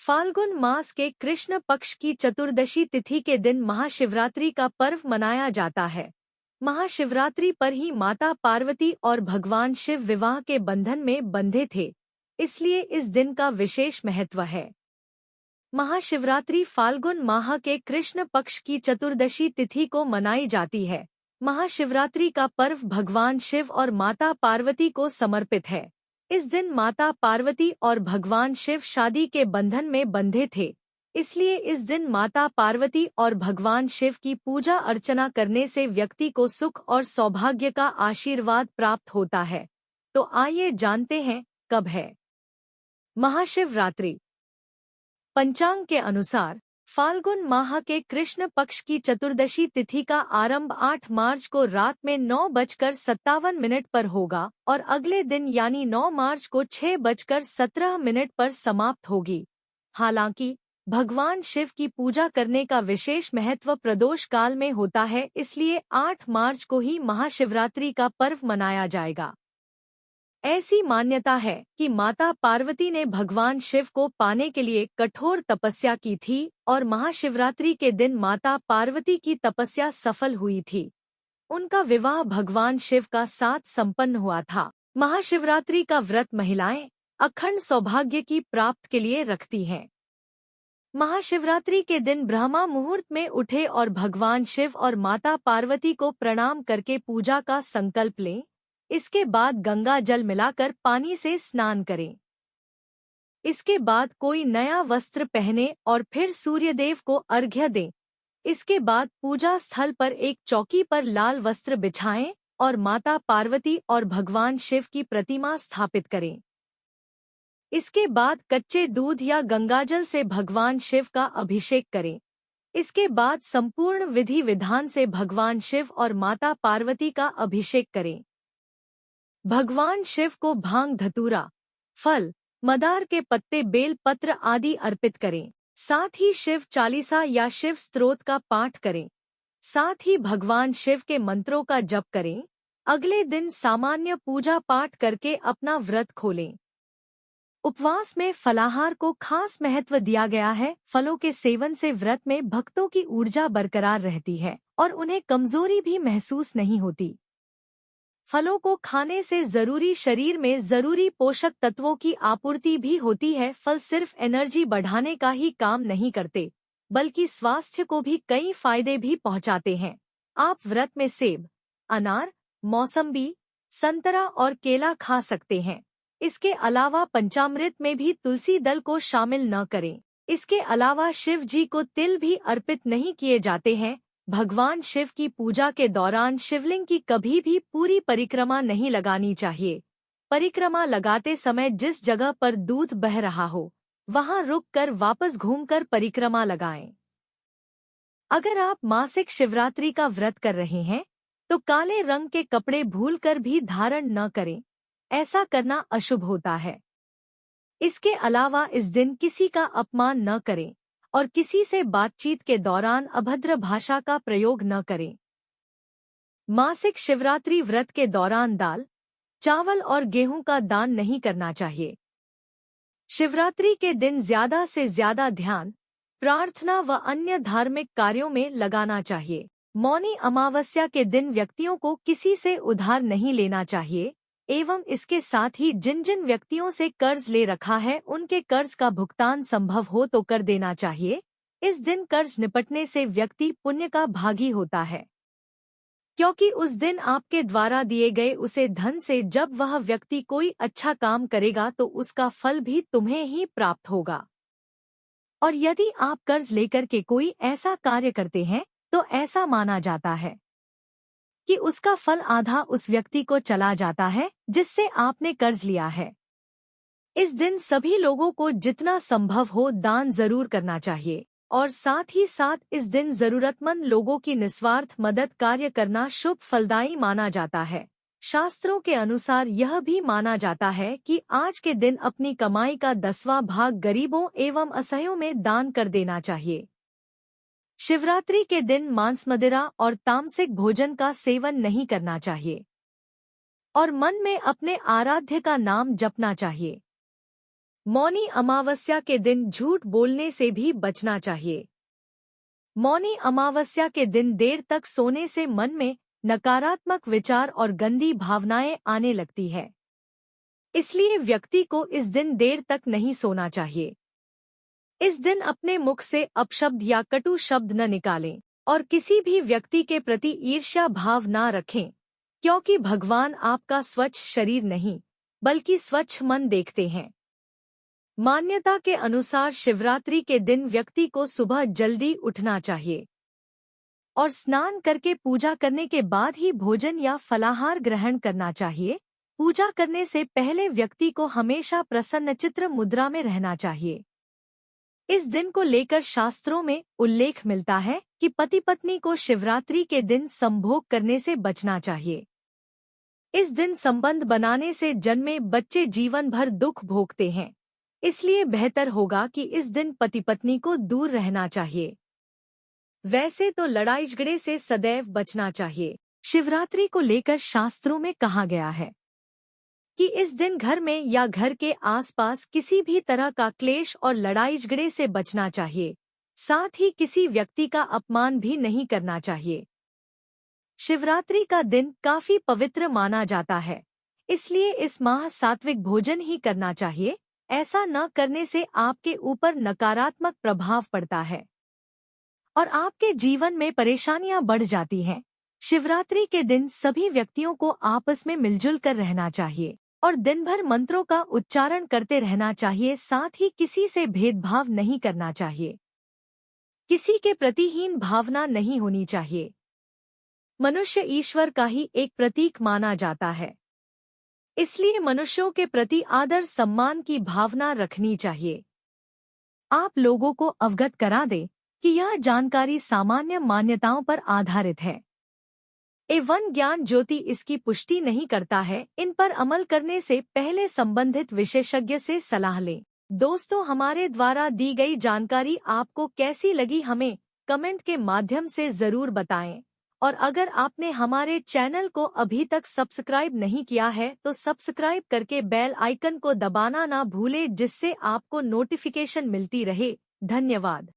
फाल्गुन मास के कृष्ण पक्ष की चतुर्दशी तिथि के दिन महाशिवरात्रि का पर्व मनाया जाता है। महाशिवरात्रि पर ही माता पार्वती और भगवान शिव विवाह के बंधन में बंधे थे, इसलिए इस दिन का विशेष महत्व है। महाशिवरात्रि फाल्गुन माह के कृष्ण पक्ष की चतुर्दशी तिथि को मनाई जाती है। महाशिवरात्रि का पर्व भगवान शिव और माता पार्वती को समर्पित है। इस दिन माता पार्वती और भगवान शिव शादी के बंधन में बंधे थे, इसलिए इस दिन माता पार्वती और भगवान शिव की पूजा अर्चना करने से व्यक्ति को सुख और सौभाग्य का आशीर्वाद प्राप्त होता है। तो आइए जानते हैं कब है महाशिवरात्रि। पंचांग के अनुसार फाल्गुन माह के कृष्ण पक्ष की चतुर्दशी तिथि का आरंभ 8 मार्च को रात में 9:57 पर होगा और अगले दिन यानी 9 मार्च को 6:17 पर समाप्त होगी। हालांकि भगवान शिव की पूजा करने का विशेष महत्व प्रदोष काल में होता है, इसलिए 8 मार्च को ही महाशिवरात्रि का पर्व मनाया जाएगा। ऐसी मान्यता है कि माता पार्वती ने भगवान शिव को पाने के लिए कठोर तपस्या की थी और महाशिवरात्रि के दिन माता पार्वती की तपस्या सफल हुई थी। उनका विवाह भगवान शिव का साथ संपन्न हुआ था। महाशिवरात्रि का व्रत महिलाएं अखंड सौभाग्य की प्राप्ति के लिए रखती हैं। महाशिवरात्रि के दिन ब्रह्मा मुहूर्त में उठे और भगवान शिव और माता पार्वती को प्रणाम करके पूजा का संकल्प लें। इसके बाद गंगा जल मिलाकर पानी से स्नान करें। इसके बाद कोई नया वस्त्र पहने और फिर सूर्यदेव को अर्घ्य दें। इसके बाद पूजा स्थल पर एक चौकी पर लाल वस्त्र बिछाएं और माता पार्वती और भगवान शिव की प्रतिमा स्थापित करें। इसके बाद कच्चे दूध या गंगाजल से भगवान शिव का अभिषेक करें। इसके बाद संपूर्ण विधि विधान से भगवान शिव और माता पार्वती का अभिषेक करें। भगवान शिव को भांग धतूरा, फल, मदार के पत्ते, बेल पत्र आदि अर्पित करें। साथ ही शिव चालीसा या शिव स्तोत्र का पाठ करें। साथ ही भगवान शिव के मंत्रों का जप करें। अगले दिन सामान्य पूजा पाठ करके अपना व्रत खोलें। उपवास में फलाहार को खास महत्व दिया गया है। फलों के सेवन से व्रत में भक्तों की ऊर्जा बरकरार रहती है और उन्हें कमजोरी भी महसूस नहीं होती। फलों को खाने से शरीर में जरूरी पोषक तत्वों की आपूर्ति भी होती है। फल सिर्फ एनर्जी बढ़ाने का ही काम नहीं करते, बल्कि स्वास्थ्य को भी कई फायदे भी पहुंचाते हैं। आप व्रत में सेब, अनार, मौसम्बी, संतरा और केला खा सकते हैं। इसके अलावा पंचामृत में भी तुलसी दल को शामिल न करें। इसके अलावा शिव जी को तिल भी अर्पित नहीं किए जाते हैं। भगवान शिव की पूजा के दौरान शिवलिंग की कभी भी पूरी परिक्रमा नहीं लगानी चाहिए। परिक्रमा लगाते समय जिस जगह पर दूध बह रहा हो, वहां रुककर वापस घूमकर परिक्रमा लगाएं। अगर आप मासिक शिवरात्रि का व्रत कर रहे हैं, तो काले रंग के कपड़े भूलकर भी धारण न करें। ऐसा करना अशुभ होता है। इसके अलावा इस दिन किसी का अपमान न करें और किसी से बातचीत के दौरान अभद्र भाषा का प्रयोग न करें। मासिक शिवरात्रि व्रत के दौरान दाल, चावल और गेहूं का दान नहीं करना चाहिए। शिवरात्रि के दिन ज्यादा से ज्यादा ध्यान, प्रार्थना व अन्य धार्मिक कार्यों में लगाना चाहिए। मौनी अमावस्या के दिन व्यक्तियों को किसी से उधार नहीं लेना चाहिए एवं इसके साथ ही जिन जिन व्यक्तियों से कर्ज ले रखा है, उनके कर्ज का भुगतान संभव हो तो कर देना चाहिए। इस दिन कर्ज निपटने से व्यक्ति पुण्य का भागी होता है, क्योंकि उस दिन आपके द्वारा दिए गए उसे धन से जब वह व्यक्ति कोई अच्छा काम करेगा तो उसका फल भी तुम्हें ही प्राप्त होगा। और यदि आप कर्ज लेकर के कोई ऐसा कार्य करते हैं तो ऐसा माना जाता है कि उसका फल आधा उस व्यक्ति को चला जाता है जिससे आपने कर्ज लिया है। इस दिन सभी लोगों को जितना संभव हो दान जरूर करना चाहिए और साथ ही साथ इस दिन जरूरतमंद लोगों की निस्वार्थ मदद कार्य करना शुभ फलदायी माना जाता है। शास्त्रों के अनुसार यह भी माना जाता है कि आज के दिन अपनी कमाई का 10वां भाग गरीबों एवं असहायों में दान कर देना चाहिए। शिवरात्रि के दिन मांस, मदिरा और तामसिक भोजन का सेवन नहीं करना चाहिए और मन में अपने आराध्य का नाम जपना चाहिए। मौनी अमावस्या के दिन झूठ बोलने से भी बचना चाहिए। मौनी अमावस्या के दिन देर तक सोने से मन में नकारात्मक विचार और गंदी भावनाएं आने लगती है। इसलिए व्यक्ति को इस दिन देर तक नहीं सोना चाहिए। इस दिन अपने मुख से अपशब्द या कटु शब्द न निकालें और किसी भी व्यक्ति के प्रति ईर्ष्या भाव ना रखें, क्योंकि भगवान आपका स्वच्छ शरीर नहीं बल्कि स्वच्छ मन देखते हैं। मान्यता के अनुसार शिवरात्रि के दिन व्यक्ति को सुबह जल्दी उठना चाहिए और स्नान करके पूजा करने के बाद ही भोजन या फलाहार ग्रहण करना चाहिए। पूजा करने से पहले व्यक्ति को हमेशा प्रसन्नचित्त मुद्रा में रहना चाहिए। इस दिन को लेकर शास्त्रों में उल्लेख मिलता है कि पति पत्नी को शिवरात्रि के दिन संभोग करने से बचना चाहिए। इस दिन संबंध बनाने से जन्मे बच्चे जीवन भर दुख भोगते हैं, इसलिए बेहतर होगा कि इस दिन पति पत्नी को दूर रहना चाहिए। वैसे तो लड़ाई झगड़े से सदैव बचना चाहिए। शिवरात्रि को लेकर शास्त्रों में कहा गया है कि इस दिन घर में या घर के आसपास किसी भी तरह का क्लेश और लड़ाई झगड़े से बचना चाहिए। साथ ही किसी व्यक्ति का अपमान भी नहीं करना चाहिए। शिवरात्रि का दिन काफी पवित्र माना जाता है, इसलिए इस माह सात्विक भोजन ही करना चाहिए। ऐसा न करने से आपके ऊपर नकारात्मक प्रभाव पड़ता है और आपके जीवन में परेशानियां बढ़ जाती हैं। शिवरात्रि के दिन सभी व्यक्तियों को आपस में मिलजुल कर रहना चाहिए और दिन भर मंत्रों का उच्चारण करते रहना चाहिए। साथ ही किसी से भेदभाव नहीं करना चाहिए, किसी के प्रति हीन भावना नहीं होनी चाहिए। मनुष्य ईश्वर का ही एक प्रतीक माना जाता है, इसलिए मनुष्यों के प्रति आदर सम्मान की भावना रखनी चाहिए। आप लोगों को अवगत करा दें कि यह जानकारी सामान्य मान्यताओं पर आधारित है एवं ज्ञान ज्योति इसकी पुष्टि नहीं करता है। इन पर अमल करने से पहले संबंधित विशेषज्ञ से सलाह लें। दोस्तों, हमारे द्वारा दी गई जानकारी आपको कैसी लगी हमें कमेंट के माध्यम से जरूर बताएं। और अगर आपने हमारे चैनल को अभी तक सब्सक्राइब नहीं किया है तो सब्सक्राइब करके बेल आइकन को दबाना ना भूलें, जिससे आपको नोटिफिकेशन मिलती रहे। धन्यवाद।